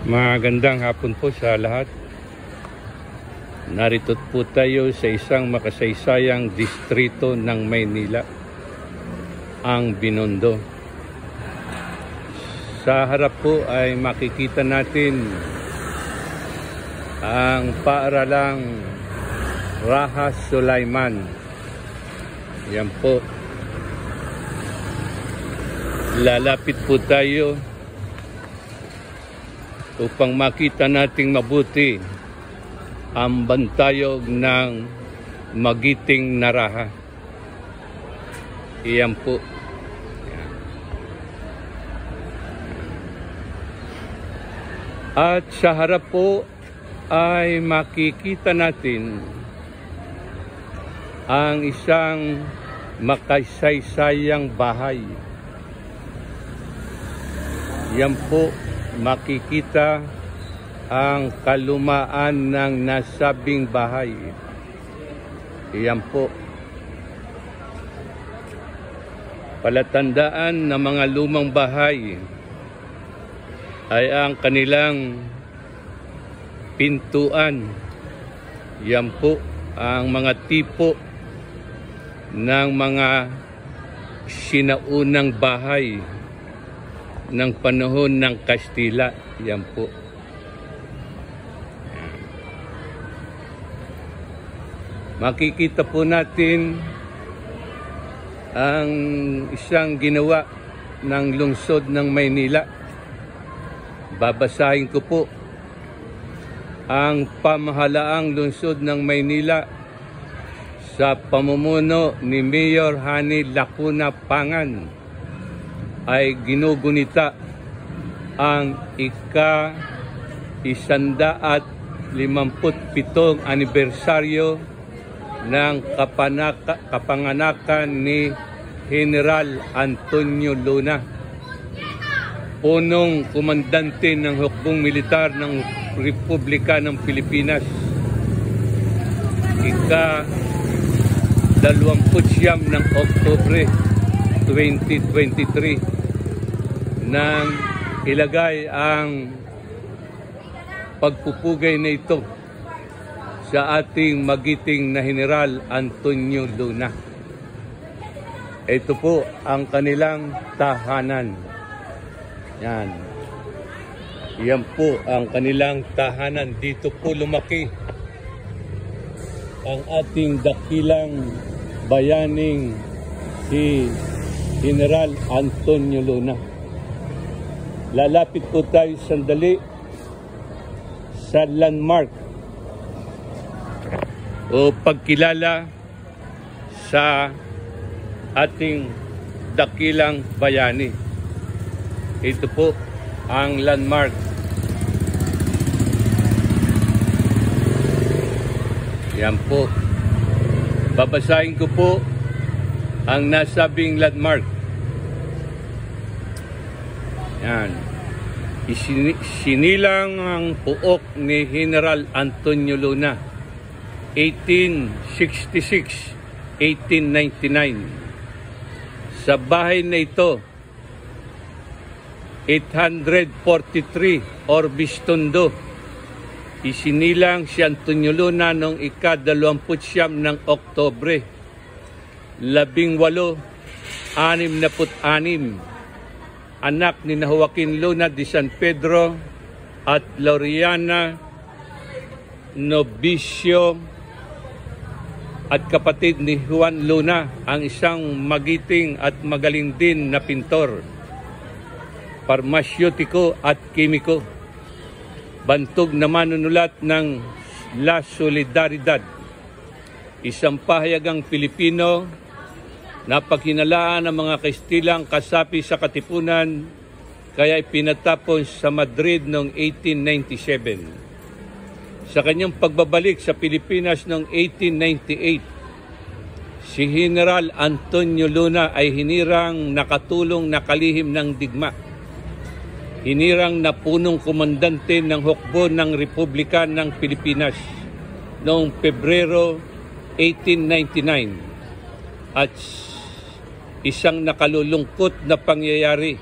Magandang hapon po sa lahat. Narito po tayo sa isang makasaysayang distrito ng Maynila, ang Binondo. Sa harap po ay makikita natin ang paaralang Raha Sulaiman. Yan po. Lalapit po tayo upang makita nating mabuti ang bantayog ng magiting na raha. Iyan po. At sa harap po ay makikita natin ang isang makasaysayang bahay. Yan po, makikita ang kalumaan ng nasabing bahay. Iyan po. Palatandaan ng mga lumang bahay ay ang kanilang pintuan. Yan po ang mga tipo ng mga sinaunang bahay ng panahon ng Kastila. Yan po. Makikita po natin ang isang ginawa ng lungsod ng Maynila. Babasahin ko po. Ang pamahalaang lungsod ng Maynila sa pamumuno ni Mayor Hani Lacuna Pangan ay ginugunita ang ika-157 anibersaryo ng kapanganakan ni General Antonio Luna, punong komandante ng hukbong militar ng Republika ng Pilipinas. Ika-29 ng Oktubre 2023 nang ilagay ang pagpupugay na ito sa ating magiting na General Antonio Luna. Ito po ang kanilang tahanan. Yan. Yan po ang kanilang tahanan. Dito po lumaki ang ating dakilang bayaning si General Antonio Luna. Lalapit po tayo sandali sa landmark o pagkilala sa ating dakilang bayani. Ito po ang landmark. Yan po. Babasahin ko po ang nasabing landmark. Yan. Sinilang ang puok ni General Antonio Luna, 1866-1899. Sa bahay na ito, 843 Orbis Tondo, isinilang si Antonio Luna noong ika-29 ng Oktubre, 1866, anak ni Joaquin Luna de San Pedro at Laureana Novicio at kapatid ni Juan Luna, ang isang magiting at magaling din na pintor, parmasyutiko at kimiko. Bantog na manunulat ng La Solidaridad, isang pahayagang Pilipino na paghinalaan ng mga Kastilang kasapi sa Katipunan, kaya ipinatapon sa Madrid noong 1897. Sa kanyang pagbabalik sa Pilipinas noong 1898, si General Antonio Luna ay hinirang nakatulong na kalihim ng digma. Hinirang na punong komandante ng hukbo ng Republika ng Pilipinas noong Pebrero 1899 at isang nakalulungkot na pangyayari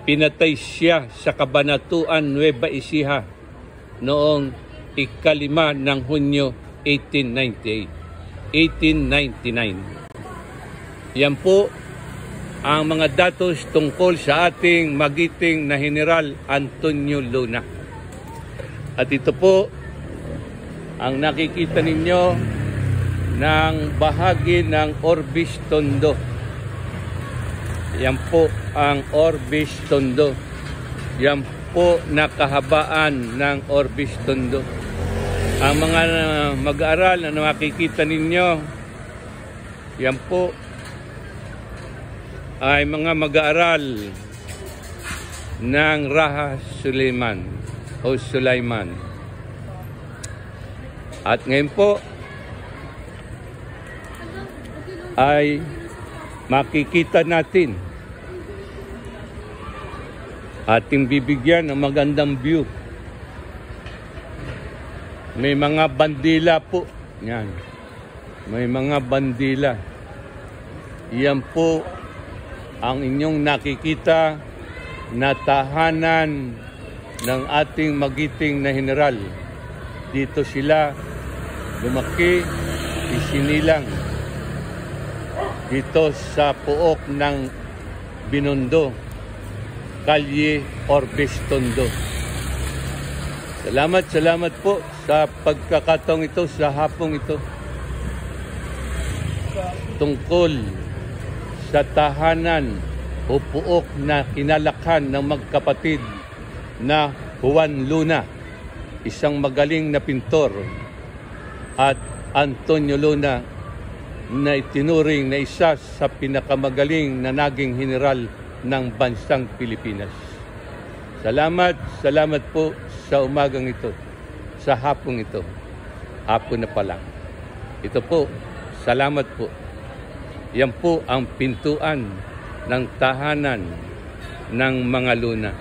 Pinatay siya sa Cabanatuan, Nueva Ecija noong 5 ng Hunyo 1899. Yan po ang mga datos tungkol sa ating magiting na General Antonio Luna. At ito po ang nakikita ninyo ng bahagi ng Orbis Tondo. Yan po ang Orbis Tondo. Yan po nakahabaan ng Orbis Tondo. Ang mga mag-aaral na makikita ninyo, yan po ay mga mag-aaral ng Raha Sulaiman o Sulaiman. At ngayon po ay makikita natin, ating bibigyan ng magandang view. May mga bandila po. Yan. May mga bandila. Yan po ang inyong nakikita na tahanan ng ating magiting na general. Dito sila lumaki, isinilang. Dito sa puok ng Binondo, Kalye Orbis Tondo. Salamat po sa pagkakataong ito, sa hapong ito. Tungkol sa tahanan o puok na kinalakhan ng magkapatid na Juan Luna, isang magaling na pintor, at Antonio Luna, na itinuring na isa sa pinakamagaling na naging general ng bansang Pilipinas. Salamat po sa umagang ito, sa hapong ito. Hapon na pala. Ito po, salamat po. Yan po ang pintuan ng tahanan ng mga Luna.